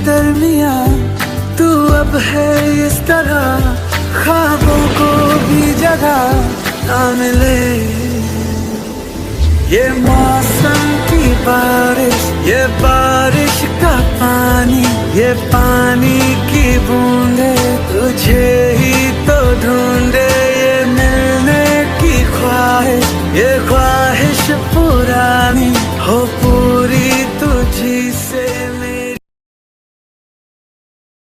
दरमिया तू अब है इस तरह, ख्वाबों को भी जगह ना मिले। ये मौसम की बारिश, ये बारिश का पानी, ये पानी की बूंदे तुझे ही तो ढूंढे। ये मिलने की ख्वाहिश, ये ख्वाहिश पुरानी हो